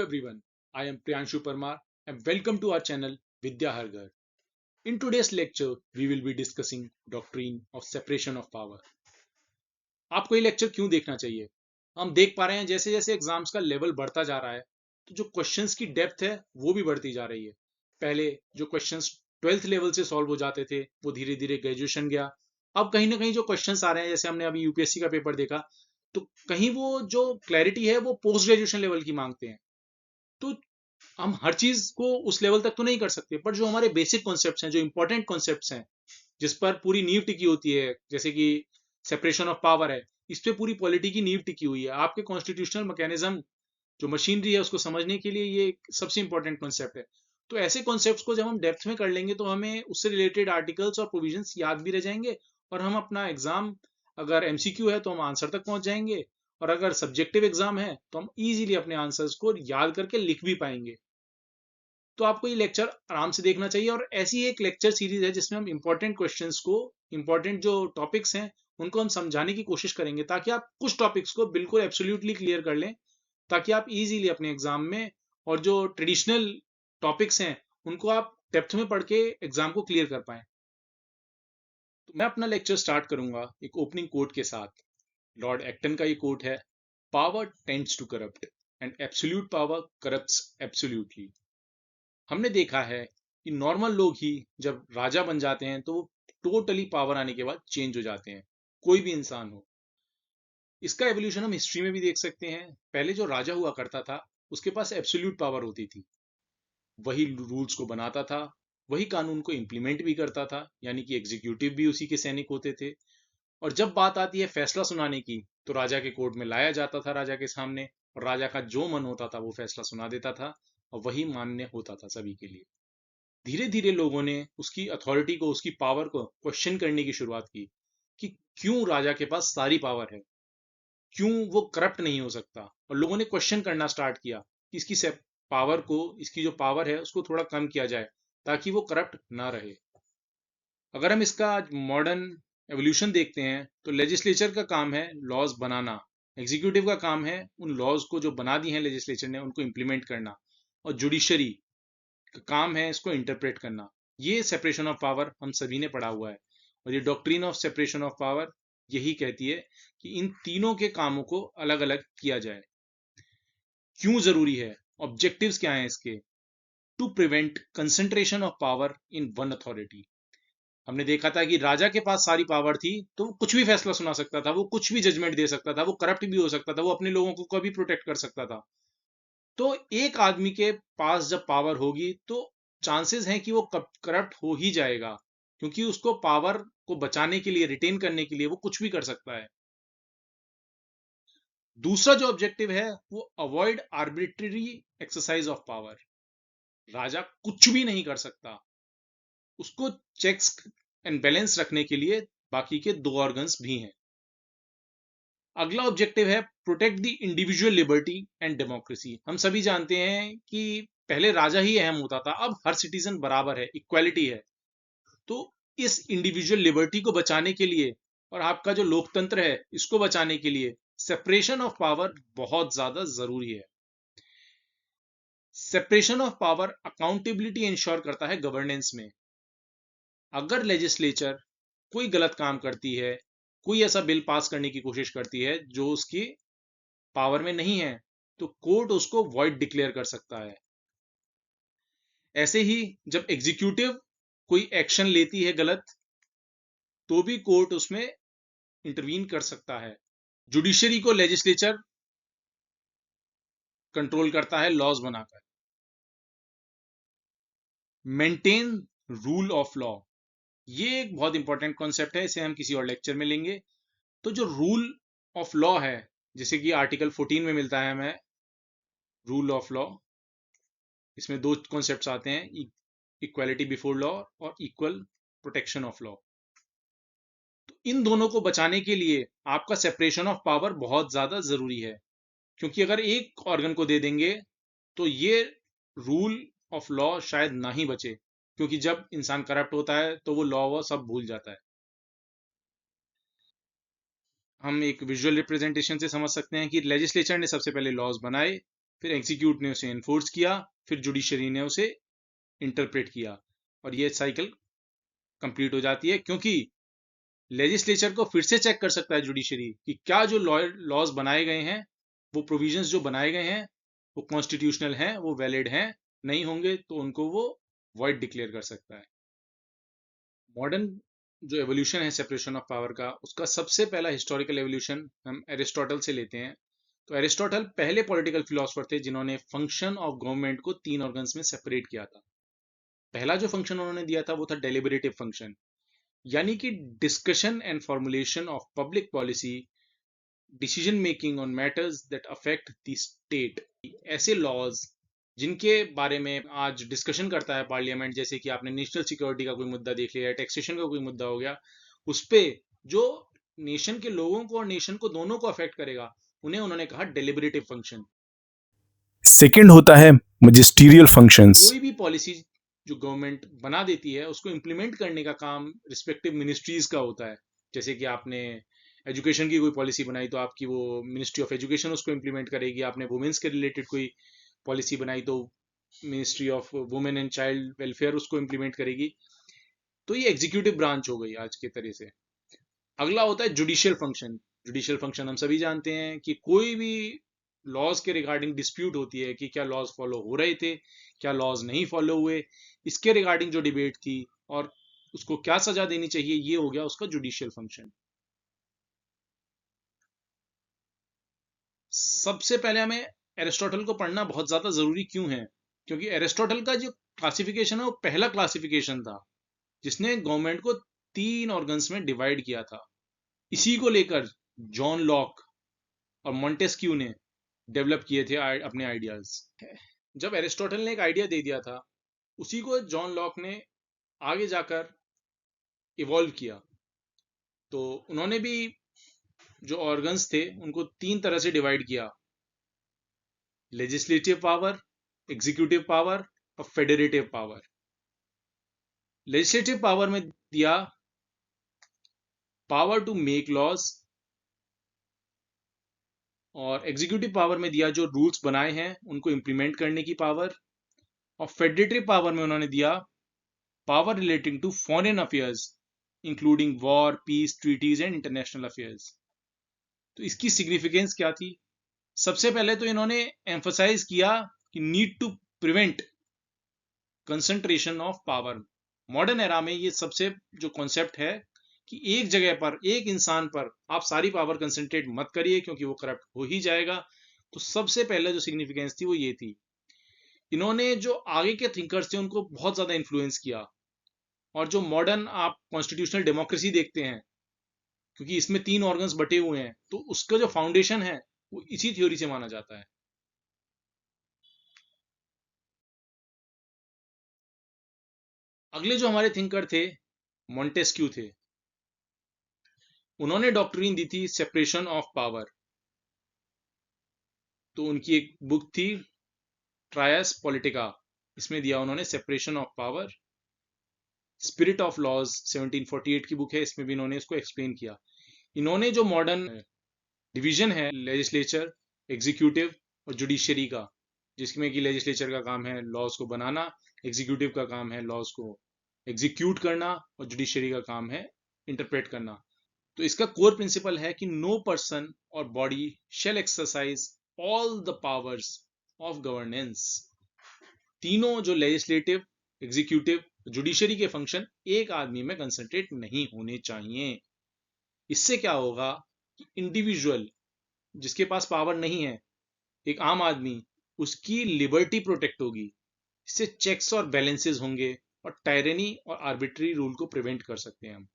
everyone, I am Priyanshu Parmar and welcome to our channel Vidya Har Ghar. In today's lecture, we will be discussing doctrine of separation of power. आपको ये lecture क्यों देखना चाहिए? हम देख पा रहे हैं जैसे जैसे एग्जाम्स का लेवल बढ़ता जा रहा है तो जो क्वेश्चंस की डेप्थ है वो भी बढ़ती जा रही है. पहले जो क्वेश्चंस 12th लेवल से सॉल्व हो जाते थे वो धीरे धीरे ग्रेजुएशन गया. अब कहीं ना कहीं जो क्वेश्चंस आ रहे हैं, जैसे हमने अभी यूपीएससी का पेपर देखा, तो कहीं वो जो क्लैरिटी है वो पोस्ट ग्रेजुएशन लेवल की मांगते हैं. तो हम हर चीज को उस लेवल तक तो नहीं कर सकते, पर जो हमारे बेसिक कॉन्सेप्ट्स हैं, जो इंपॉर्टेंट कॉन्सेप्ट्स हैं, जिस पर पूरी नींव टिकी होती है, जैसे कि सेपरेशन ऑफ पावर है, इस पे पूरी पॉलिटी की नींव टिकी हुई है. आपके कॉन्स्टिट्यूशनल मैकेनिज्म जो मशीनरी है उसको समझने के लिए ये सबसे इंपॉर्टेंट कॉन्सेप्ट है. तो ऐसे कॉन्सेप्ट्स को जब हम डेप्थ में कर लेंगे तो हमें उससे रिलेटेड आर्टिकल्स और प्रोविजंस याद भी रह जाएंगे, और हम अपना एग्जाम, अगर एमसीक्यू है तो हम आंसर तक पहुंच जाएंगे, और अगर सब्जेक्टिव एग्जाम है तो हम इजीली अपने आंसर्स को याद करके लिख भी पाएंगे. तो आपको ये लेक्चर आराम से देखना चाहिए, और ऐसी एक लेक्चर सीरीज है जिसमें हम इंपॉर्टेंट क्वेश्चंस को, इंपॉर्टेंट जो टॉपिक्स हैं उनको हम समझाने की कोशिश करेंगे, ताकि आप कुछ टॉपिक्स को बिल्कुल एब्सोल्युटली क्लियर कर लें, ताकि आप इजीली अपने एग्जाम में, और जो ट्रेडिशनल टॉपिक्स हैं उनको आप डेप्थ में पढ़ के एग्जाम को क्लियर कर पाएं. तो मैं अपना लेक्चर स्टार्ट करूंगा एक ओपनिंग कोट के साथ. लॉर्ड एक्टन का ये कोट है: power tends to corrupt and absolute power corrupts absolutely. हमने देखा है कि नॉर्मल लोग ही जब राजा बन जाते हैं तो वो टोटली पावर आने के बाद चेंज हो जाते हैं, कोई भी इंसान हो. इसका एवोल्यूशन हम हिस्ट्री में भी देख सकते हैं. पहले जो राजा हुआ करता था उसके पास एब्सोल्यूट पावर होती थी. वही रूल्स को बनाता था, वही कानून को इम्प्लीमेंट भी करता था, यानी कि एग्जीक्यूटिव भी उसी के सैनिक होते थे. और जब बात आती है फैसला सुनाने की, तो राजा के कोर्ट में लाया जाता था राजा के सामने, और राजा का जो मन होता था वो फैसला सुना देता था, और वही मान्य होता था सभी के लिए. धीरे धीरे लोगों ने उसकी अथॉरिटी को, उसकी पावर को क्वेश्चन करने की शुरुआत की कि क्यों राजा के पास सारी पावर है, क्यों वो करप्ट नहीं हो सकता. और लोगों ने क्वेश्चन करना स्टार्ट किया कि इसकी पावर को, इसकी जो पावर है उसको थोड़ा कम किया जाए ताकि वो करप्ट ना रहे. अगर हम इसका मॉडर्न एवोल्यूशन देखते हैं तो लेजिस्लेचर का काम है लॉज बनाना, एग्जीक्यूटिव का काम है उन लॉज को जो बना दी हैं लेजिस्लेचर ने उनको इम्प्लीमेंट करना, और जुडिशरी का काम है इसको इंटरप्रेट करना. ये सेपरेशन ऑफ पावर हम सभी ने पढ़ा हुआ है, और ये doctrine of separation of power यही कहती है कि इन तीनों के कामों को अलग अलग किया जाए. क्यों जरूरी है, ऑब्जेक्टिव्स क्या हैं इसके? To prevent concentration of power in one authority. हमने देखा था कि राजा के पास सारी पावर थी तो वो कुछ भी फैसला सुना सकता था, वो कुछ भी जजमेंट दे सकता था, वो करप्ट भी हो सकता था, वो अपने लोगों को कभी प्रोटेक्ट कर सकता था. तो एक आदमी के पास जब पावर होगी तो चांसेस हैं कि वो करप्ट हो ही जाएगा, क्योंकि उसको पावर को बचाने के लिए, रिटेन करने के लिए वो कुछ भी कर सकता है. दूसरा जो ऑब्जेक्टिव है वो avoid arbitrary exercise of power. राजा कुछ भी नहीं कर सकता, उसको चेक्स एंड बैलेंस रखने के लिए बाकी के दो ऑर्गन्स भी हैं. अगला ऑब्जेक्टिव है protect the individual liberty and democracy. हम सभी जानते हैं कि पहले राजा ही अहम होता था, अब हर सिटीजन बराबर है, इक्वालिटी है. तो इस इंडिविजुअल लिबर्टी को बचाने के लिए, और आपका जो लोकतंत्र है इसको बचाने के लिए सेपरेशन ऑफ पावर बहुत ज्यादा जरूरी है. Separation of power accountability ensure करता है गवर्नेंस में. अगर लेजिस्लेचर कोई गलत काम करती है, कोई ऐसा बिल पास करने की कोशिश करती है जो उसकी पावर में नहीं है, तो कोर्ट उसको वॉइड डिक्लेयर कर सकता है. ऐसे ही जब एग्जीक्यूटिव कोई एक्शन लेती है गलत, तो भी कोर्ट उसमें इंटरवीन कर सकता है. जुडिशरी को लेजिस्लेचर कंट्रोल करता है लॉज बनाकर. मेंटेन रूल ऑफ लॉ, ये एक बहुत इंपॉर्टेंट कॉन्सेप्ट है, इसे हम किसी और लेक्चर में लेंगे. तो जो रूल ऑफ लॉ है, जैसे कि आर्टिकल 14 में मिलता है हमें रूल ऑफ लॉ, इसमें दो कॉन्सेप्ट्स आते हैं: इक्वालिटी बिफोर लॉ और इक्वल प्रोटेक्शन ऑफ लॉ. तो इन दोनों को बचाने के लिए आपका सेपरेशन ऑफ पावर बहुत ज्यादा जरूरी है, क्योंकि अगर एक ऑर्गन को दे देंगे तो ये रूल ऑफ लॉ शायद ना ही बचे, क्योंकि जब इंसान करप्ट होता है तो वो लॉ वो सब भूल जाता है. हम एक विजुअल रिप्रेजेंटेशन से समझ सकते हैं कि लेजिस्लेचर ने सबसे पहले लॉज बनाए, फिर एग्जीक्यूट ने उसे एनफोर्स किया, फिर जुडिशरी ने उसे इंटरप्रेट किया, और ये साइकिल कंप्लीट हो जाती है, क्योंकि लेजिस्लेचर को फिर से चेक कर सकता है जुडिशरी कि क्या जो लॉज बनाए गए हैं, वो प्रोविजंस जो बनाए गए हैं, वो कॉन्स्टिट्यूशनल हैं, वो वैलिड हैं। नहीं होंगे तो उनको वो वॉइड डिक्लेयर कर सकता है। मॉडर्न जो एवोल्यूशन है सेपरेशन ऑफ पावर का, उसका सबसे पहला हिस्टोरिकल एवोल्यूशन हम एरिस्टोटल से लेते हैं। तो एरिस्टोटल पहले पॉलिटिकल फिलोसफर थे जिन्होंने फंक्शन ऑफ गवर्नमेंट को 3 ऑर्गन्स में सेपरेट किया था। पहला जो फंक्शन उन्होंने दिया था वो था डेलिबरेटिव फंक्शन, यानी कि discussion and formulation of public policy, decision making on matters that affect the state. ऐसे लॉज जिनके बारे में आज डिस्कशन करता है पार्लियामेंट, जैसे कि आपने नेशनल सिक्योरिटी का कोई मुद्दा देख लिया, टैक्सेशन का कोई मुद्दा हो गया, उस पे जो नेशन के लोगों को और नेशन को दोनों को अफेक्ट करेगा, उन्हें उन्होंने कहा डेलिबरेटिव फंक्शन। सेकंड होता है मैजिस्टीरियल फंक्शंस। कोई भी पॉलिसी जो गवर्नमेंट बना देती है उसको इम्प्लीमेंट करने का काम रिस्पेक्टिव मिनिस्ट्रीज का होता है। जैसे कि आपने एजुकेशन की कोई पॉलिसी बनाई तो आपकी वो मिनिस्ट्री ऑफ एजुकेशन उसको इम्प्लीमेंट करेगी। आपने वुमेन्स के रिलेटेड कोई पॉलिसी बनाई तो ministry of women and child welfare उसको इम्प्लीमेंट करेगी। तो ये एग्जीक्यूटिव ब्रांच हो गई आज के तरह से। अगला होता है जुडिशियल फंक्शन। जुडिशियल फंक्शन हम सभी जानते हैं कि कोई भी लॉज के रिगार्डिंग डिस्प्यूट होती है कि क्या लॉज फॉलो हो रहे थे, क्या लॉज नहीं फॉलो हुए, इसके रिगार्डिंग जो डिबेट थी और उसको क्या सजा देनी चाहिए, ये हो गया उसका जुडिशियल फंक्शन। सबसे पहले हमें एरिस्टोटल को पढ़ना बहुत ज्यादा जरूरी क्यों है, क्योंकि एरिस्टोटल का जो क्लासिफिकेशन है वो पहला क्लासिफिकेशन था जिसने गवर्नमेंट को 3 ऑर्गन्स में डिवाइड किया था। इसी को लेकर जॉन लॉक और मॉन्टेस्क्यू ने डेवलप किए थे अपने आइडियाज। जब एरिस्टोटल ने एक आइडिया दे दिया था, उसी को जॉन लॉक ने आगे जाकर इवॉल्व किया। तो उन्होंने भी जो ऑर्गन्स थे उनको 3 तरह से डिवाइड किया: लेजिस्लेटिव पावर, एग्जीक्यूटिव पावर और फेडरेटिव पावर। लेजिस्लेटिव पावर में दिया पावर टू मेक लॉज, और एग्जीक्यूटिव पावर में दिया जो रूल्स बनाए हैं उनको इंप्लीमेंट करने की पावर, और फेडरेटिव पावर में उन्होंने दिया power relating to foreign affairs including war, peace, treaties and international affairs. तो इसकी सिग्निफिकेंस क्या थी? सबसे पहले तो इन्होंने एम्फसाइज किया कि need to prevent concentration of power. Modern era में ये सबसे जो कॉन्सेप्ट है कि एक जगह पर, एक इंसान पर आप सारी पावर कंसंट्रेट मत करिए क्योंकि वो करप्ट हो ही जाएगा। तो सबसे पहले जो सिग्निफिकेंस थी वो ये थी। इन्होंने जो आगे के थिंकर्स थे उनको बहुत ज्यादा इन्फ्लुएंस किया, और जो मॉडर्न आप कॉन्स्टिट्यूशनल डेमोक्रेसी देखते हैं, क्योंकि इसमें 3 ऑर्गन्स बटे हुए हैं, तो उसका जो फाउंडेशन है वो इसी थ्योरी से माना जाता है। अगले जो हमारे थिंकर थे मॉन्टेस्क्यू थे। उन्होंने डॉक्ट्रिन दी थी सेपरेशन ऑफ पावर। तो उनकी एक बुक थी ट्रायस पॉलिटिका, इसमें दिया उन्होंने separation of power. Spirit of laws 1748 की बुक है, इसमें भी इन्होंने इसको एक्सप्लेन किया। इन्होंने जो मॉडर्न डिवीजन है लेजिस्लेचर, एग्जीक्यूटिव और जुडिशरी का, जिसमें कि लेजिस्लेचर का काम है लॉज को बनाना, एग्जीक्यूटिव का काम है लॉज को एग्जीक्यूट करना, और जुडिशरी का काम है इंटरप्रेट करना। तो इसका कोर प्रिंसिपल है कि नो पर्सन और body shall exercise all the powers of governance. तीनों जो लेजिस्लेटिव, एग्जीक्यूटिव, जुडिशरी के फंक्शन एक आदमी में कंसंट्रेट नहीं होने चाहिए। इससे क्या होगा कि इंडिविजुअल जिसके पास पावर नहीं है, एक आम आदमी, उसकी लिबर्टी प्रोटेक्ट होगी। इससे चेक्स और बैलेंसेस होंगे और टायरनी और आर्बिट्री रूल को प्रिवेंट कर सकते हैं हम।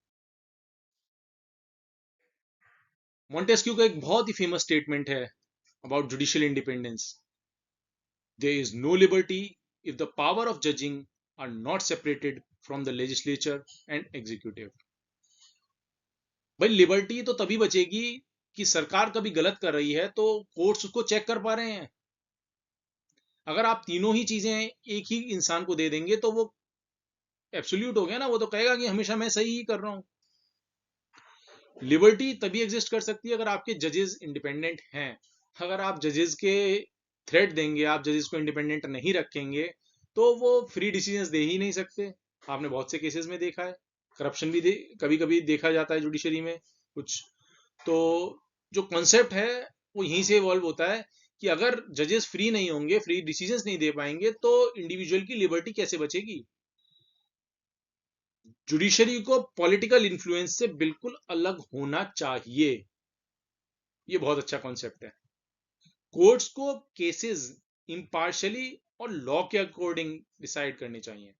मॉन्टेस्क्यू का एक बहुत ही फेमस स्टेटमेंट है about judicial independence: there is no liberty if the power of judging are not separated from the legislature and executive. भाई लिबर्टी तो तभी बचेगी कि सरकार कभी गलत कर रही है तो कोर्ट्स उसको चेक कर पा रहे हैं। अगर आप तीनों ही चीजें एक ही इंसान को दे देंगे तो वो एब्सोल्यूट हो गया ना, वो तो कहेगा कि हमेशा मैं सही ही कर रहा हूं। लिबर्टी तभी एग्जिस्ट कर सकती है अगर आपके जजेस इंडिपेंडेंट हैं। अगर आप जजेस के थ्रेट देंगे, आप जजेस को इंडिपेंडेंट नहीं रखेंगे, तो वो फ्री डिसीजंस दे ही नहीं सकते। आपने बहुत से केसेस में देखा है, करप्शन भी कभी कभी देखा जाता है जुडिशरी में कुछ। तो जो कॉन्सेप्ट है वो यहीं से इवॉल्व होता है कि अगर जजेस फ्री नहीं होंगे, फ्री डिसीजंस नहीं दे पाएंगे, तो इंडिविजुअल की लिबर्टी कैसे बचेगी। जुडिशरी को पॉलिटिकल इन्फ्लुएंस से बिल्कुल अलग होना चाहिए। ये बहुत अच्छा कॉन्सेप्ट है। कोर्ट्स को केसेस इम्पार्शली और लॉ के अकॉर्डिंग डिसाइड करने चाहिए।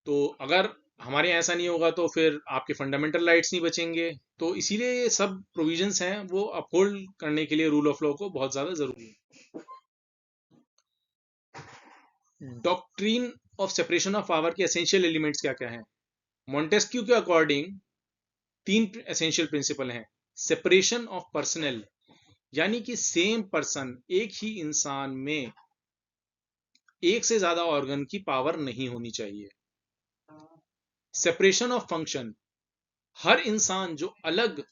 तो अगर हमारे यहाँ ऐसा नहीं होगा तो फिर आपके फंडामेंटल राइट्स नहीं बचेंगे। तो इसीलिए ये सब प्रोविजंस हैं वो अपहोल्ड करने के लिए रूल ऑफ लॉ को बहुत ज्यादा जरूरी है। Doctrine of separation of power के एसेंशियल एलिमेंट्स क्या क्या हैं? मॉन्टेस्क्यू के अकॉर्डिंग 3 एसेंशियल प्रिंसिपल हैं। सेपरेशन ऑफ पर्सनल, यानी कि सेम पर्सन, एक ही इंसान में एक से ज्यादा ऑर्गन की पावर नहीं होनी चाहिए। सेपरेशन ऑफ फंक्शन, हर इंसान जो अलग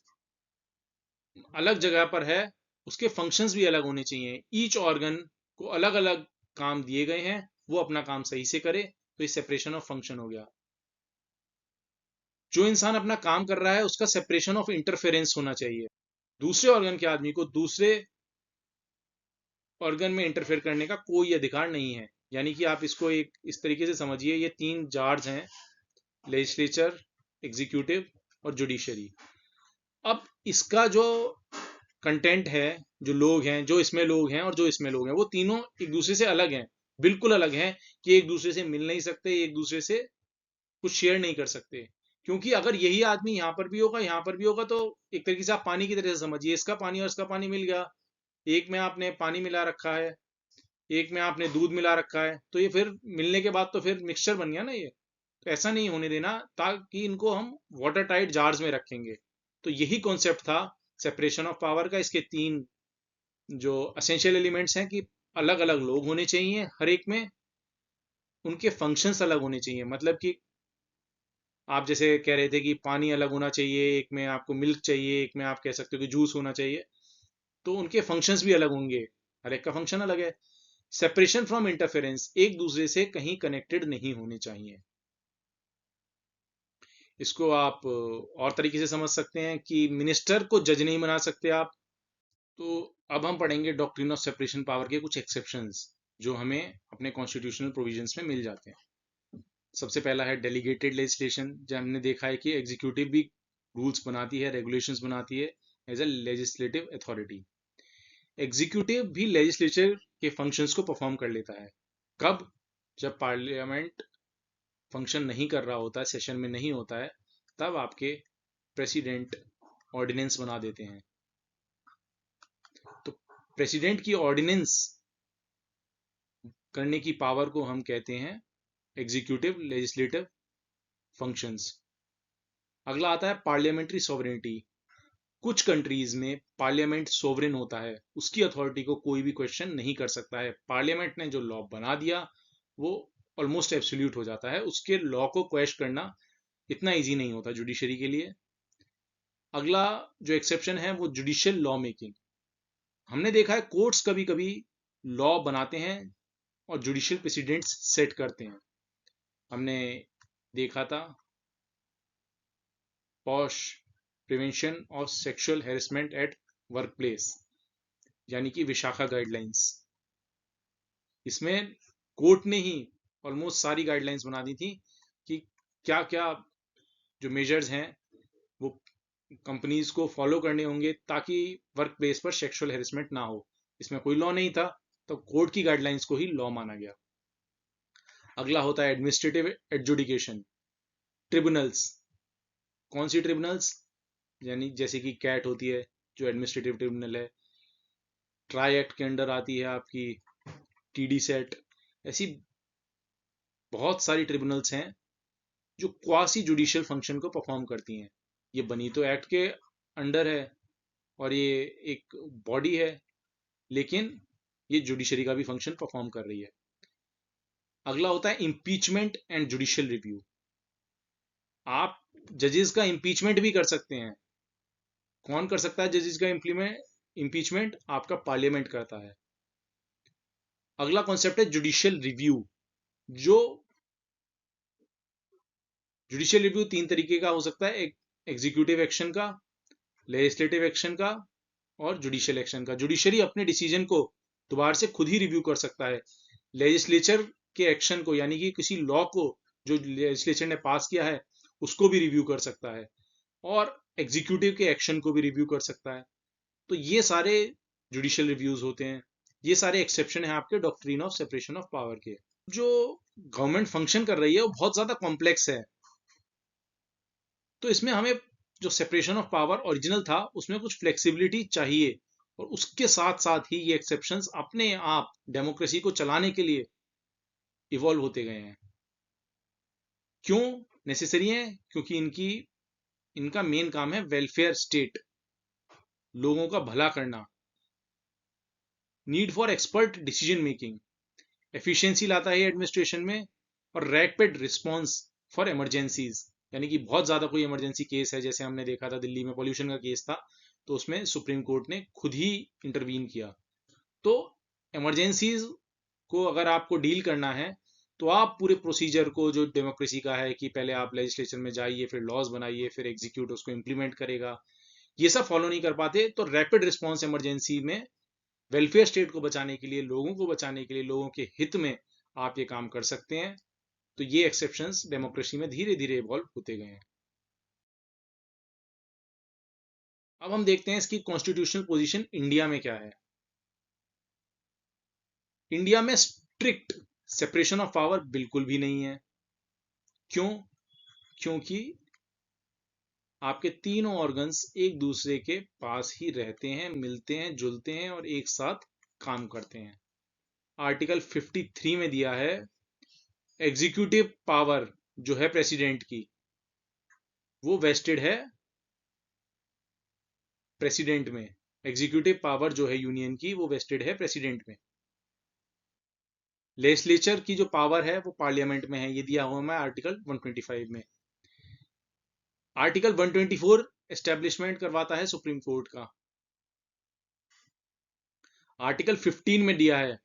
अलग जगह पर है उसके फंक्शंस भी अलग होने चाहिए। ईच ऑर्गन को अलग अलग काम दिए गए हैं, वो अपना काम सही से करे, तो ये सेपरेशन ऑफ फंक्शन हो गया। जो इंसान अपना काम कर रहा है उसका सेपरेशन ऑफ इंटरफेरेंस होना चाहिए। दूसरे ऑर्गन के आदमी को दूसरे ऑर्गन में इंटरफेयर करने का कोई अधिकार नहीं है। यानी कि आप इसको एक इस तरीके से समझिए, ये 3 जार्ज हैं, लेजिस्लेचर, एग्जीक्यूटिव और जुडिशरी। अब इसका जो कंटेंट है, जो लोग हैं, जो इसमें लोग हैं और जो इसमें लोग हैं, वो तीनों एक दूसरे से अलग हैं, बिल्कुल अलग हैं, कि एक दूसरे से मिल नहीं सकते, एक दूसरे से कुछ शेयर नहीं कर सकते। क्योंकि अगर यही आदमी यहाँ पर भी होगा, यहाँ पर भी होगा, तो एक तरीके से आप पानी की तरह से समझिए, इसका पानी और इसका पानी मिल गया, एक में आपने पानी मिला रखा है, एक में आपने दूध मिला रखा है, तो ये फिर मिलने के बाद तो फिर मिक्सचर बन गया ना ये। तो ऐसा नहीं होने देना, ताकि इनको हम वाटर टाइट जार्स में रखेंगे। तो यही कॉन्सेप्ट था सेपरेशन ऑफ पावर का। इसके 3 जो असेंशियल एलिमेंट्स हैं कि अलग अलग लोग होने चाहिए हर एक में, उनके फंक्शंस अलग होने चाहिए। मतलब कि आप जैसे कह रहे थे कि पानी अलग होना चाहिए, एक में आपको मिल्क चाहिए, एक में आप कह सकते हो कि जूस होना चाहिए, तो उनके फंक्शंस भी अलग होंगे, हर एक का फंक्शन अलग है। सेपरेशन फ्रॉम इंटरफेरेंस, एक दूसरे से कहीं कनेक्टेड नहीं होने चाहिए। इसको आप और तरीके से समझ सकते हैं कि मिनिस्टर को जज नहीं बना सकते आप। तो अब हम पढ़ेंगे डॉक्ट्रिन ऑफ सेपरेशन पावर के कुछ एक्सेप्शंस जो हमें अपने कॉन्स्टिट्यूशनल प्रोविजंस में मिल जाते हैं। सबसे पहला है डेलीगेटेड लेजिस्लेशन। जब हमने देखा है कि एग्जीक्यूटिव भी रूल्स बनाती है, रेगुलेशंस बनाती है as a legislative authority. Executive भी लेजिस्लेचर के फंक्शंस को परफॉर्म कर लेता है। कब? जब पार्लियामेंट फंक्शन नहीं कर रहा होता है, सेशन में नहीं होता है, तब आपके प्रेसिडेंट ऑर्डिनेंस बना देते हैं। तो प्रेसिडेंट की ऑर्डिनेंस करने की पावर को हम कहते हैं एग्जीक्यूटिव लेजिस्लेटिव फंक्शंस। अगला आता है पार्लियामेंट्री सॉवरेनिटी। कुछ कंट्रीज में पार्लियामेंट सोवरेन होता है, उसकी अथॉरिटी को कोई भी क्वेश्चन नहीं कर सकता है। पार्लियामेंट ने जो लॉ बना दिया वो ऑलमोस्ट एब्सोल्यूट हो जाता है, उसके लॉ को क्वेश्चन करना इतना इजी नहीं होता जुडिशरी के लिए। अगला जो एक्सेप्शन है वो जुडिशियल लॉ मेकिंग। हमने देखा है कोर्ट्स कभी कभी लॉ बनाते हैं और जुडिशियल प्रेसिडेंट्स सेट करते हैं। हमने देखा था posh prevention of sexual harassment at work place, यानी कि विशाखा गाइडलाइंस। इसमें कोर्ट ने ही ऑलमोस्ट सारी गाइडलाइंस बना दी थी कि क्या क्या जो मेजर्स हैं वो कंपनीज को फॉलो करने होंगे ताकि वर्क प्लेस पर सेक्सुअल हैरेसमेंट ना हो। इसमें कोई लॉ नहीं था, तो कोर्ट की गाइडलाइंस को ही लॉ माना गया। अगला होता है एडमिनिस्ट्रेटिव एडजुडिकेशन, ट्रिब्यूनल्स। कौन सी ट्रिब्यूनल्स? यानी जैसे कि कैट होती है जो एडमिनिस्ट्रेटिव ट्रिब्यूनल है, ट्राई एक्ट के अंडर आती है आपकी टीडी सेट। ऐसी बहुत सारी ट्रिब्यूनल्स हैं जो क्वासी जुडिशियल फंक्शन को परफॉर्म करती हैं। ये बनी तो एक्ट के अंडर है और ये एक बॉडी है, लेकिन ये जुडिशरी का भी फंक्शन परफॉर्म कर रही है। अगला होता है इम्पीचमेंट एंड जुडिशियल रिव्यू। आप जजेस का इम्पीचमेंट भी कर सकते हैं। कौन कर सकता है जजेस का इम्पीचमेंट आपका पार्लियामेंट करता है। अगला कॉन्सेप्ट है जुडिशियल रिव्यू। जो जुडिशियल रिव्यू 3 तरीके का हो सकता है, एक एग्जीक्यूटिव एक्शन का, लेजिस्लेटिव एक्शन का और जुडिशियल एक्शन का। जुडिशरी अपने डिसीजन को दोबारा से खुद ही रिव्यू कर सकता है। लेजिस्लेचर के एक्शन को, यानी कि किसी लॉ को जो लेजिस्लेचर ने पास किया है उसको भी रिव्यू कर सकता है, और एग्जीक्यूटिव के एक्शन को भी रिव्यू कर सकता है। तो ये सारे जुडिशियल रिव्यूज होते हैं। ये सारे एक्सेप्शन है आपके doctrine of separation of power के। जो गवर्नमेंट फंक्शन कर रही है वो बहुत ज्यादा कॉम्प्लेक्स है, तो इसमें हमें जो सेपरेशन ऑफ पावर ओरिजिनल था उसमें कुछ फ्लेक्सिबिलिटी चाहिए, और उसके साथ साथ ही ये एक्सेप्शंस अपने आप डेमोक्रेसी को चलाने के लिए इवॉल्व होते गए हैं। क्यों नेसेसरी है? क्योंकि इनका मेन काम है वेलफेयर स्टेट, लोगों का भला करना, need for expert decision making, efficiency लाता है एडमिनिस्ट्रेशन में, और रैपिड रिस्पॉन्स फॉर इमरजेंसीज। यानी कि बहुत ज्यादा कोई इमरजेंसी केस है, जैसे हमने देखा था दिल्ली में पॉल्यूशन का केस था, तो उसमें सुप्रीम कोर्ट ने खुद ही इंटरवीन किया। तो इमरजेंसीज को अगर आपको डील करना है तो आप पूरे प्रोसीजर को, जो डेमोक्रेसी का है कि पहले आप लेजिस्लेचर में जाइए, फिर लॉज बनाइए, फिर एग्जीक्यूट उसको इंप्लीमेंट करेगा, ये सब फॉलो नहीं कर पाते। तो रैपिड रिस्पॉन्स इमरजेंसी में वेलफेयर स्टेट को बचाने के लिए, लोगों को बचाने के लिए, लोगों के हित में आप ये काम कर सकते हैं। तो ये एक्सेप्शंस डेमोक्रेसी में धीरे धीरे इवॉल्व होते गए हैं। अब हम देखते हैं इसकी कॉन्स्टिट्यूशनल पोजीशन इंडिया में क्या है। इंडिया में स्ट्रिक्ट सेपरेशन ऑफ पावर बिल्कुल भी नहीं है। क्यों? क्योंकि आपके तीनों ऑर्गन्स एक दूसरे के पास ही रहते हैं, मिलते हैं, जुलते हैं और एक साथ काम करते हैं। आर्टिकल 53 में दिया है एग्जीक्यूटिव पावर जो है प्रेसिडेंट की, वो वेस्टेड है प्रेसिडेंट में। एग्जीक्यूटिव पावर जो है यूनियन की वो वेस्टेड है प्रेसिडेंट में। लेजिस्लेचर की जो पावर है वो पार्लियामेंट में है, ये दिया हुआ है आर्टिकल 125 में। आर्टिकल 124 एस्टेब्लिशमेंट करवाता है सुप्रीम कोर्ट का। आर्टिकल 15 में दिया है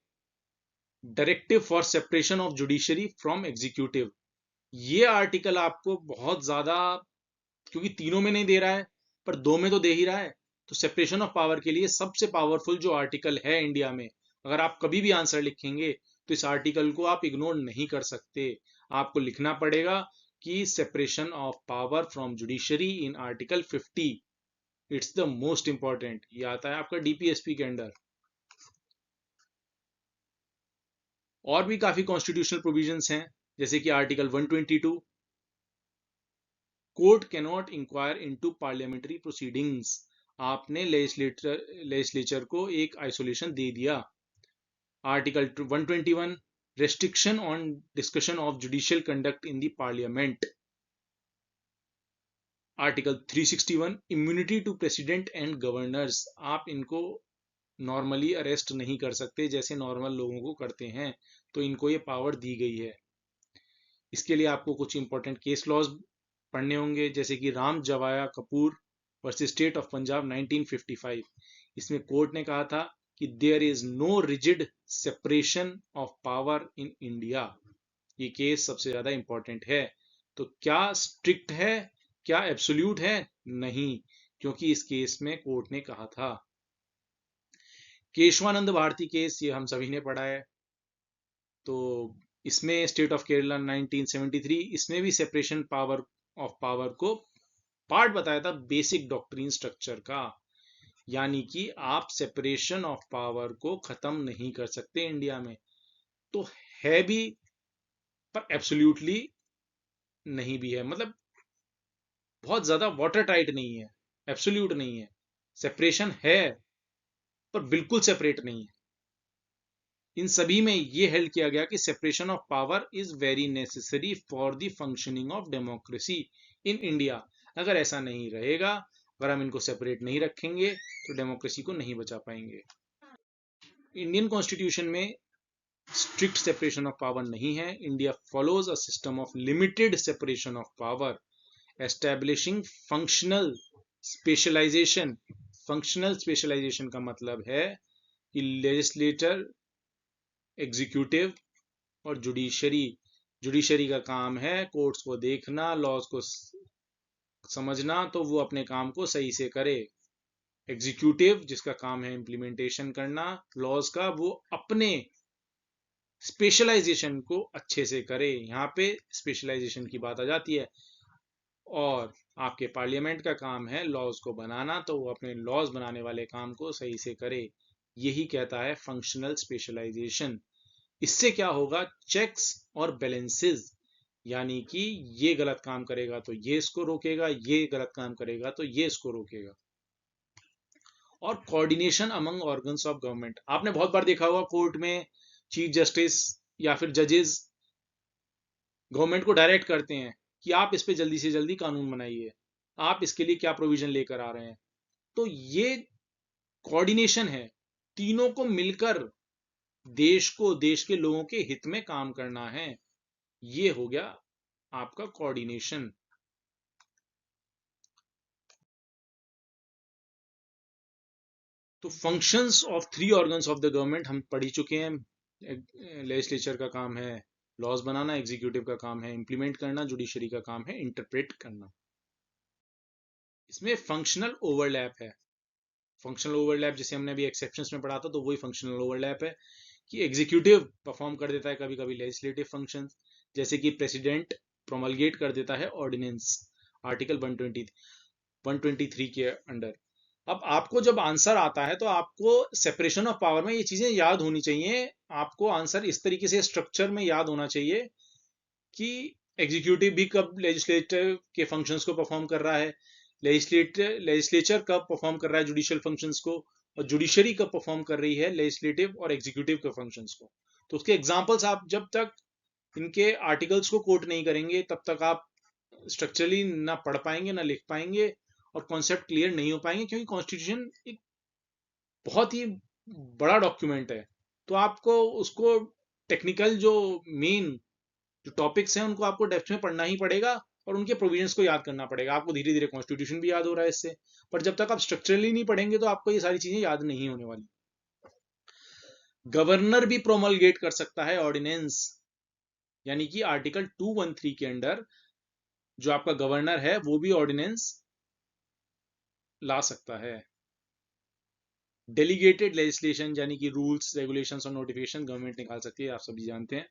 directive for separation of judiciary from executive. ये आर्टिकल आपको बहुत ज्यादा, क्योंकि तीनों में नहीं दे रहा है पर दो में तो दे ही रहा है, तो सेपरेशन ऑफ पावर के लिए सबसे पावरफुल जो आर्टिकल है इंडिया में, अगर आप कभी भी आंसर लिखेंगे तो इस आर्टिकल को आप इग्नोर नहीं कर सकते। आपको लिखना पड़ेगा कि separation of power from judiciary in article 50, it's the most important. ये आता है आपका डीपीएसपी के अंडर। और भी काफी कॉन्स्टिट्यूशनल प्रोविजंस हैं, जैसे कि article 122, court can not inquire into parliamentary proceedings. आपने लेजिस्लेचर को एक आइसोलेशन दे दिया। Article 121, restriction on discussion of judicial conduct in the parliament. Article 361, immunity to president and governors. आप इनको नॉर्मली अरेस्ट नहीं कर सकते जैसे नॉर्मल लोगों को करते हैं, तो इनको ये पावर दी गई है। इसके लिए आपको कुछ इंपॉर्टेंट केस लॉज पढ़ने होंगे, जैसे कि Ram Jawaya Kapur versus state of Punjab 1955। इसमें कोर्ट ने कहा था कि there is no rigid separation of power in India. ये केस सबसे ज्यादा इंपॉर्टेंट है। तो क्या स्ट्रिक्ट है, क्या एब्सोल्यूट है? नहीं, क्योंकि इस केस में कोर्ट ने कहा था। केशवानंद भारती केस, ये हम सभी ने पढ़ा है। तो इसमें स्टेट ऑफ केरला 1973, इसमें भी सेपरेशन पावर ऑफ पावर को पार्ट बताया था बेसिक डॉक्ट्रिन स्ट्रक्चर का, यानी कि आप सेपरेशन ऑफ पावर को खत्म नहीं कर सकते इंडिया में। तो है भी, पर एब्सोल्यूटली नहीं भी है, मतलब बहुत ज्यादा वाटर टाइट नहीं है, एब्सोल्यूट नहीं है। सेपरेशन है पर बिल्कुल सेपरेट नहीं है। इन सभी में ये हेल्ड किया गया कि separation of power is very necessary for the functioning of democracy in India. अगर ऐसा नहीं रहेगा, अगर हम इनको सेपरेट नहीं रखेंगे तो डेमोक्रेसी को नहीं बचा पाएंगे। इंडियन कॉन्स्टिट्यूशन में स्ट्रिक्ट सेपरेशन ऑफ पावर नहीं है। India follows a system of limited separation of power, establishing functional specialization functional specialization का मतलब है कि लेजिस्लेटर, एग्जीक्यूटिव और जुडिशरी का काम है कोर्ट्स को देखना, लॉज को समझना, तो वो अपने काम को सही से करे। एग्जीक्यूटिव जिसका काम है इम्प्लीमेंटेशन करना लॉज का, वो अपने स्पेशलाइजेशन को अच्छे से करे। यहाँ पे स्पेशलाइजेशन की बात आ जाती है। और आपके पार्लियामेंट का काम है लॉज को बनाना, तो वो अपने लॉज बनाने वाले काम को सही से करे। यही कहता है फंक्शनल स्पेशलाइजेशन। इससे क्या होगा, चेक्स और बैलेंसेस, यानी कि ये गलत काम करेगा तो ये इसको रोकेगा, ये गलत काम करेगा तो ये इसको रोकेगा। और coordination among organs of government, आपने बहुत बार देखा होगा कोर्ट में चीफ जस्टिस या फिर जजेस गवर्नमेंट को डायरेक्ट करते हैं कि आप इस पे जल्दी से जल्दी कानून बनाइए, आप इसके लिए क्या प्रोविजन लेकर आ रहे हैं। तो ये कोऑर्डिनेशन है, तीनों को मिलकर देश को, देश के लोगों के हित में काम करना है। ये हो गया आपका कोऑर्डिनेशन। तो functions of 3 organs of the government हम पढ़ ही चुके हैं। लेजिस्लेचर का काम है लॉज बनाना, एग्जीक्यूटिव का काम है इंप्लीमेंट करना, जुडिशरी का काम है इंटरप्रेट करना। इसमें फंक्शनल ओवरलैप है। फंक्शनल ओवरलैप जैसे हमने अभी एक्सेप्शंस में पढ़ा था, तो वही फंक्शनल ओवरलैप है कि एग्जीक्यूटिव परफॉर्म कर देता है कभी कभी लेजिस्लेटिव फंक्शंस, जैसे कि प्रेसिडेंट प्रोमलगेट कर देता है ऑर्डिनेंस आर्टिकल 123 के अंडर। अब आपको जब आंसर आता है तो आपको सेपरेशन ऑफ पावर में ये चीजें याद होनी चाहिए। आपको आंसर इस तरीके से स्ट्रक्चर में याद होना चाहिए कि एग्जीक्यूटिव भी कब लेजिस्लेटिव के फंक्शंस को परफॉर्म कर रहा है, लेजिस्लेचर कब परफॉर्म कर रहा है जुडिशियल फंक्शंस को, और जुडिशरी कब परफॉर्म कर रही है लेजिस्लेटिव और एग्जीक्यूटिव के फंक्शंस को। तो उसके एग्जांपल्स आप जब तक इनके आर्टिकल्स को कोट नहीं करेंगे तब तक आप स्ट्रक्चरली ना पढ़ पाएंगे ना लिख पाएंगे और कॉन्सेप्ट क्लियर नहीं हो पाएंगे, क्योंकि कॉन्स्टिट्यूशन एक बहुत ही बड़ा डॉक्यूमेंट है। तो आपको उसको टेक्निकल जो मेन जो टॉपिक्स हैं उनको आपको डेप्थ में पढ़ना ही पड़ेगा और उनके प्रोविजंस को याद करना पड़ेगा। आपको धीरे धीरे कॉन्स्टिट्यूशन भी याद हो रहा है इससे, पर जब तक आप स्ट्रक्चरली नहीं पढ़ेंगे तो आपको ये सारी चीजें याद नहीं होने वाली। गवर्नर भी प्रोमलगेट कर सकता है ऑर्डिनेंस, यानी कि आर्टिकल 213 के अंडर जो आपका गवर्नर है वो भी ऑर्डिनेंस ला सकता है। डेलीगेटेड लेजिस्लेशन यानी कि रूल्स, रेगुलेशंस और नोटिफिकेशन गवर्नमेंट निकाल सकती है, आप सभी जानते हैं।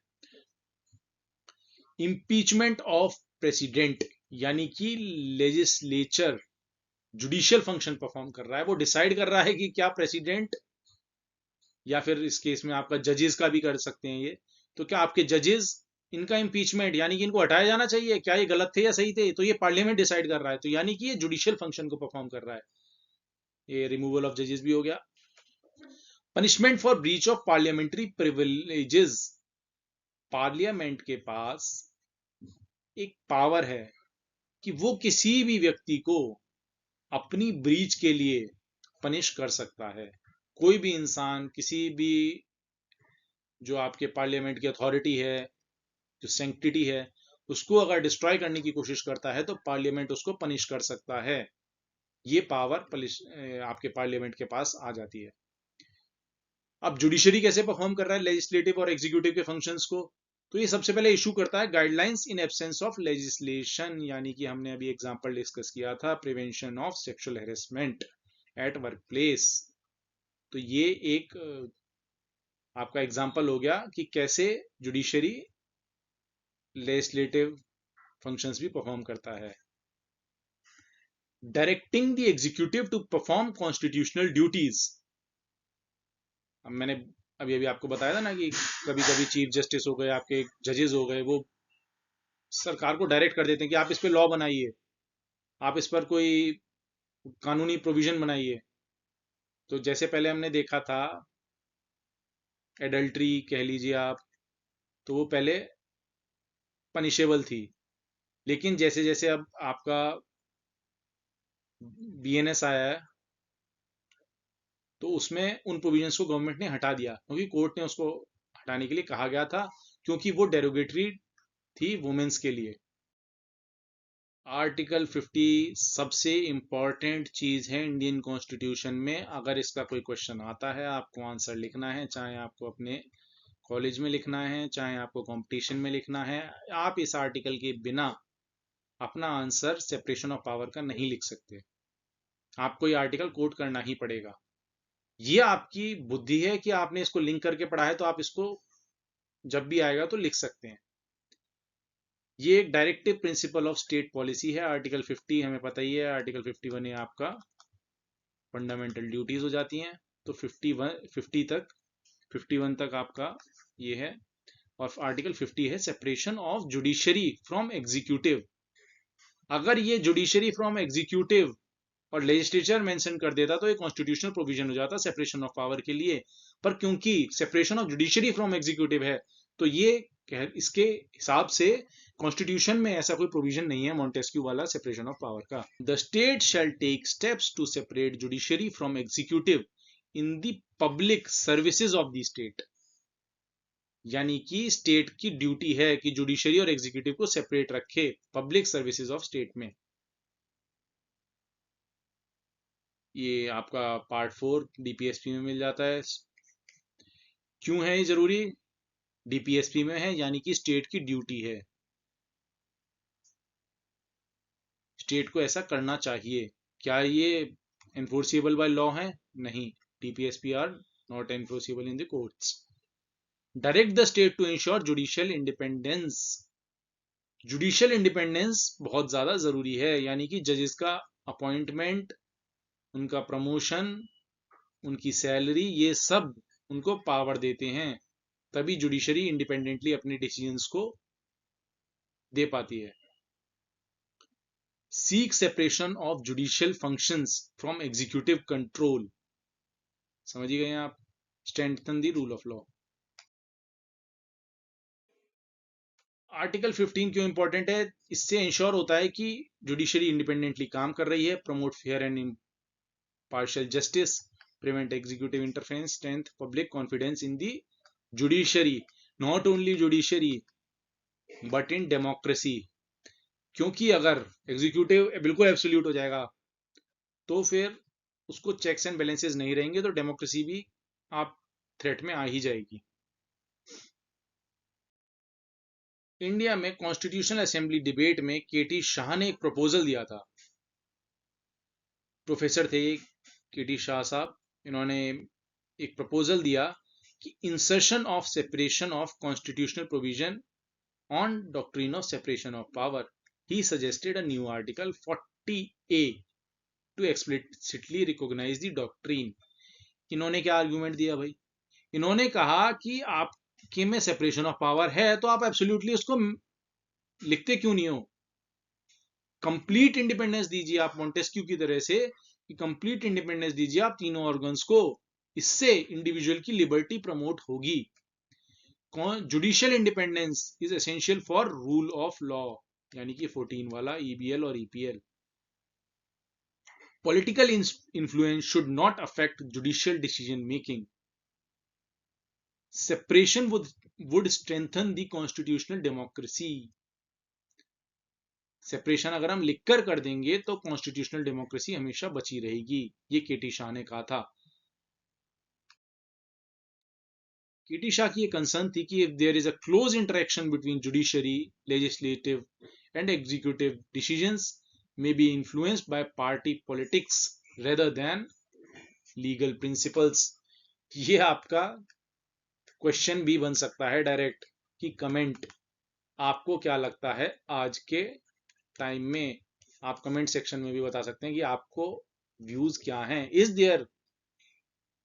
इम्पीचमेंट ऑफ प्रेसिडेंट, यानी कि लेजिस्लेचर जुडिशियल फंक्शन परफॉर्म कर रहा है, वो डिसाइड कर रहा है कि क्या प्रेसिडेंट या फिर इस केस में आपका जजेस का भी कर सकते हैं ये, तो क्या आपके जजेस इनका इम्पीचमेंट यानी कि इनको हटाया जाना चाहिए, क्या ये गलत थे या सही थे, तो ये पार्लियामेंट डिसाइड कर रहा है, तो यानी कि ये जुडिशियल फंक्शन को परफॉर्म कर रहा है। ये रिमूवल ऑफ जजेस भी हो गया। Punishment for breach of parliamentary privileges, parliament के पास एक पावर है कि वो किसी भी व्यक्ति को अपनी ब्रीच के लिए पनिश कर सकता है। कोई भी इंसान किसी भी जो आपके पार्लियामेंट की अथॉरिटी है, जो सैंक्टिटी है, उसको अगर डिस्ट्रॉय करने की कोशिश करता है तो पार्लियामेंट उसको पनिश कर सकता है। ये पावर आपके पार्लियामेंट के पास आ जाती है। अब जुडिशरी कैसे परफॉर्म कर रहा है लेजिस्लेटिव और एग्जीक्यूटिव के फंक्शंस को, तो ये सबसे पहले इशू करता है guidelines in absence of legislation, यानी कि हमने अभी एग्जांपल डिस्कस किया था prevention of sexual harassment at work place. तो ये एक आपका एग्जांपल हो गया कि कैसे जुडिशरी लेजिस्लेटिव फंक्शंस भी परफॉर्म करता है। Directing the executive to perform constitutional duties, अब मैंने अभी अभी आपको बताया था ना कि कभी कभी चीफ जस्टिस हो गए, आपके जजेस हो गए, वो सरकार को डायरेक्ट कर देते हैं कि आप इस पे लॉ बनाइए, आप इस पर कोई कानूनी प्रोविजन बनाइए। तो जैसे पहले हमने देखा था एडल्ट्री कह लीजिए आप, तो वो पहले पनिशेबल थी, लेकिन जैसे जैसे अब आपका बीएनएस आया है तो उसमें उन प्रोविजंस को गवर्नमेंट ने हटा दिया, क्योंकि कोर्ट ने उसको हटाने के लिए कहा गया था, क्योंकि वो डेरोगेटरी थी वुमेन्स के लिए। आर्टिकल 50 सबसे इम्पोर्टेंट चीज है इंडियन कॉन्स्टिट्यूशन में। अगर इसका कोई क्वेश्चन आता है, आपको आंसर लिखना है, चाहे आपको अपने कॉलेज में लिखना है, चाहे आपको कंपटीशन में लिखना है, आप इस आर्टिकल के बिना अपना आंसर सेपरेशन ऑफ पावर का नहीं लिख सकते। आपको ये आर्टिकल कोट करना ही पड़ेगा। ये आपकी बुद्धि है कि आपने इसको लिंक करके पढ़ा है, तो आप इसको जब भी आएगा तो लिख सकते हैं। ये एक directive principle of state policy है। आर्टिकल 50 हमें पता ही है। आर्टिकल 51 ये आपका फंडामेंटल ड्यूटीज हो जाती हैं। तो 51 तक आपका ये है। और आर्टिकल 50 है separation of judiciary from executive. अगर ये जुडिशरी फ्रॉम एग्जीक्यूटिव और लेजिस्लेचर मेंशन कर देता तो ये कॉन्स्टिट्यूशनल प्रोविजन हो जाता सेपरेशन ऑफ पावर के लिए। पर क्योंकि separation of judiciary from executive है, तो ये इसके हिसाब से कॉन्स्टिट्यूशन में ऐसा कोई प्रोविजन नहीं है मॉन्टेस्क्यू वाला सेपरेशन ऑफ पावर का। The state shall take steps to separate judiciary from executive in the public services of the state. यानी कि स्टेट की ड्यूटी है कि जुडिशरी और एग्जीक्यूटिव को सेपरेट रखे पब्लिक सर्विसेज ऑफ स्टेट में। ये आपका पार्ट 4 डीपीएसपी में मिल जाता है। क्यों है ये जरूरी? डीपीएसपी में है, यानी कि स्टेट की ड्यूटी है, स्टेट को ऐसा करना चाहिए। क्या ये एनफोर्सिबल बाय लॉ है? नहीं। DPSP are not enforceable in the courts. Direct the state to ensure judicial independence. Judicial independence बहुत ज्यादा जरूरी है, यानी कि जजेस का अपॉइंटमेंट, उनका प्रमोशन, उनकी सैलरी, ये सब उनको पावर देते हैं। तभी जुडिशरी इंडिपेंडेंटली अपने डिसीजंस को दे पाती है। Seek separation of judicial functions from executive control. समझ गए आप? Strengthen the rule of law. Article 15 क्यों इंपॉर्टेंट है? इससे इंश्योर होता है कि जुडिशरी इंडिपेंडेंटली काम कर रही है, promote fair and impartial justice, prevent executive interference, strength public confidence in the judiciary, not only judiciary but in democracy। क्योंकि अगर एग्जीक्यूटिव बिल्कुल एब्सोल्यूट हो जाएगा तो फिर उसको चेक्स एंड बैलेंसेस नहीं रहेंगे, तो डेमोक्रेसी भी आप थ्रेट में आ ही जाएगी। इंडिया में कॉन्स्टिट्यूशनल असेंबली डिबेट में केटी शाह ने एक प्रपोजल दिया था। प्रोफेसर थे केटी शाह साहब। इन्होंने एक प्रपोजल दिया कि insertion of separation of constitutional provision on doctrine of separation of power. He suggested a new article 40A to explicitly recognize the doctrine. इन्होंने क्या आर्गुमेंट दिया भाई? इन्होंने कहा कि आपके में सेपरेशन ऑफ पावर है, तो आप एब्सोल्युटली उसको लिखते क्यों नहीं हो? कंप्लीट इंडिपेंडेंस दीजिए आप मॉन्टेस्क्यू की तरह से, कि कंप्लीट इंडिपेंडेंस दीजिए आप तीनों ऑर्गन्स को। इससे इंडिविजुअल की लिबर्टी प्रमोट होगी। Judicial independence is essential for rule of law, यानी कि 14 वाला ईबीएल और EPL. Political influence should not affect judicial decision making. Separation would strengthen the constitutional democracy. Separation अगर हम लिखकर कर देंगे तो कॉन्स्टिट्यूशनल डेमोक्रेसी हमेशा बची रहेगी। ये केटी शाह ने कहा था। केटी शाह की ये कंसर्न थी कि if there is a close interaction between judiciary, legislative and executive decisions may be influenced by party politics rather than legal principles। ये आपका क्वेश्चन भी बन सकता है डायरेक्ट, कि कमेंट आपको क्या लगता है आज के टाइम में। आप कमेंट सेक्शन में भी बता सकते हैं कि आपको व्यूज क्या हैं। Is there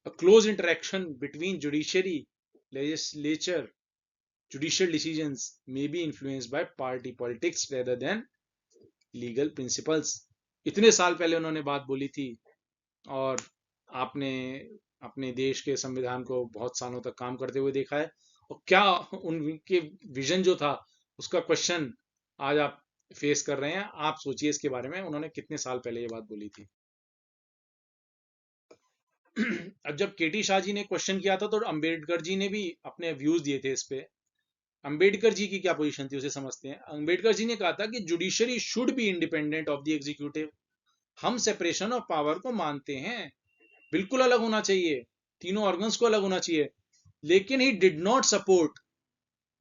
a close interaction between judiciary, legislature, judicial decisions may be influenced by party politics rather than legal principles। इतने साल पहले उन्होंने बात बोली थी, और आपने अपने देश के संविधान को बहुत सालों तक काम करते हुए देखा है। और क्या उनके विजन जो था, उसका क्वेश्चन आज आप फेस कर रहे हैं। आप सोचिए इसके बारे में, उन्होंने कितने साल पहले ये बात बोली थी। अब जब केटी शाह जी ने क्वेश्चन किया था, तो अंबेडकर जी ने भी अपने व्यूज दिए थे इस पे। अंबेडकर जी की क्या पोजीशन थी उसे समझते हैं। अंबेडकर जी ने कहा था कि judiciary should be independent of the executive. हम सेपरेशन ऑफ पावर को मानते हैं, बिल्कुल अलग होना चाहिए, तीनों ऑर्गन्स को अलग होना चाहिए, लेकिन he did not support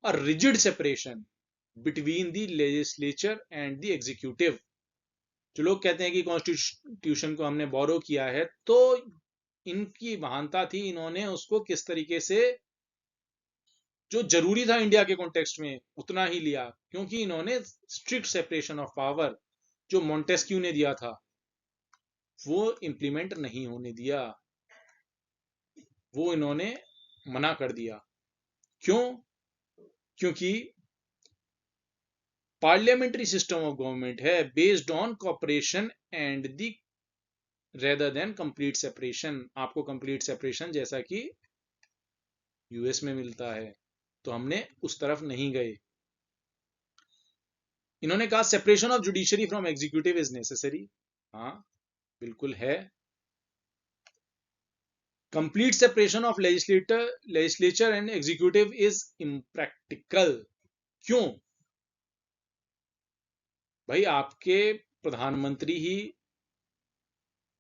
a rigid separation between the legislature and the executive. जो लोग कहते हैं कि कॉन्स्टिट्यूशन को हमने बोरो किया है, तो इनकी महानता थी, इन्होंने उसको किस तरीके से जो जरूरी था इंडिया के कॉन्टेक्स्ट में उतना ही लिया, क्योंकि इन्होंने स्ट्रिक्ट सेपरेशन ऑफ पावर जो मोंटेस्क्यू ने दिया था वो इंप्लीमेंट नहीं होने दिया, वो इन्होंने मना कर दिया। क्यों? क्योंकि पार्लियामेंट्री सिस्टम ऑफ गवर्नमेंट है based on cooperation and the rather than complete separation. आपको कंप्लीट सेपरेशन जैसा कि यूएस में मिलता है, तो हमने उस तरफ नहीं गए। इन्होंने कहा separation of judiciary from executive is necessary. हाँ, बिल्कुल है। Complete separation of legislature and executive is impractical. क्यों? भाई, आपके प्रधानमंत्री ही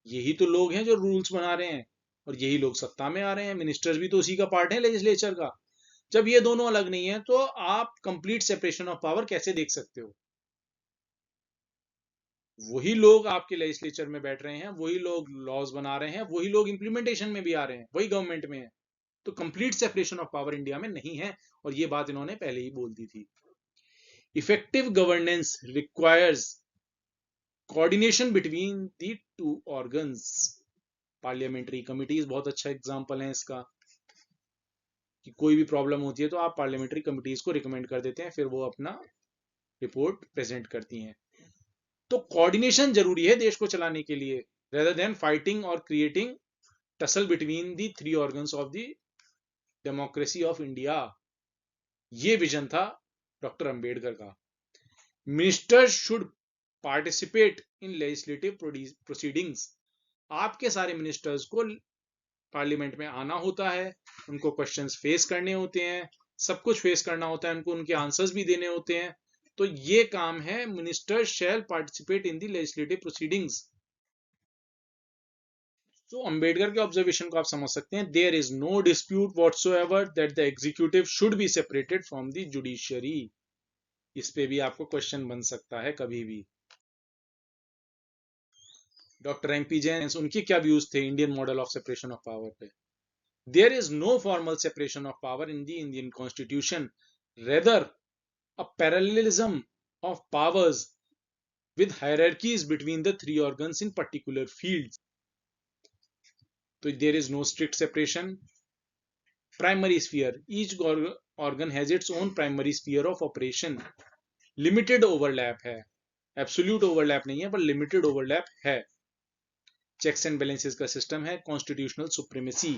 यही तो लोग हैं जो रूल्स बना रहे हैं, और यही लोग सत्ता में आ रहे हैं। मिनिस्टर्स भी तो उसी का पार्ट है, लेजिस्लेचर का। जब ये दोनों अलग नहीं है तो आप कंप्लीट सेपरेशन ऑफ पावर कैसे देख सकते हो? वही लोग आपके लेजिस्लेचर में बैठ रहे हैं, वही लोग लॉज बना रहे हैं, वही लोग इंप्लीमेंटेशन में भी आ रहे हैं, वही गवर्नमेंट में है। तो complete separation of power India में नहीं है, और ये बात इन्होंने पहले ही बोल दी थी। Effective governance requires coordination between the two organs. Parliamentary committees बहुत अच्छा एग्जांपल है इसका, कि कोई भी प्रॉब्लम होती है तो आप पार्लियामेंट्री कमिटीज को रिकमेंड कर देते हैं, फिर वो अपना रिपोर्ट प्रेजेंट करती हैं। तो कोऑर्डिनेशन जरूरी है देश को चलाने के लिए, रेदर देन फाइटिंग और creating tussle between the three organs of the democracy of India. ये विजन था डॉक्टर अंबेडकर का। Ministers should participate in legislative proceedings. आपके सारे मिनिस्टर्स को पार्लियामेंट में आना होता है, उनको क्वेश्चंस फेस करने होते हैं, सब कुछ फेस करना होता है, उनको उनके आंसर्स भी देने होते हैं। तो ये काम है, minister shall participate in the legislative proceedings. तो अंबेडकर के ऑब्जर्वेशन को आप समझ सकते हैं। There is no dispute whatsoever that the executive should be separated from the judiciary. इस पे भी आपको क्वेश्चन बन सकता है कभी भी। डॉक्टर एमपी जैन, उनके क्या व्यूज थे Indian model of separation of power पे? There is no formal separation of power in the Indian constitution, rather a parallelism of powers with hierarchies between the three organs in particular fields. So there is no strict separation. Primary sphere, each organ has its own primary sphere of operation. Limited overlap है, absolute overlap नहीं है, पर limited overlap है। checks and balances का system है, constitutional supremacy।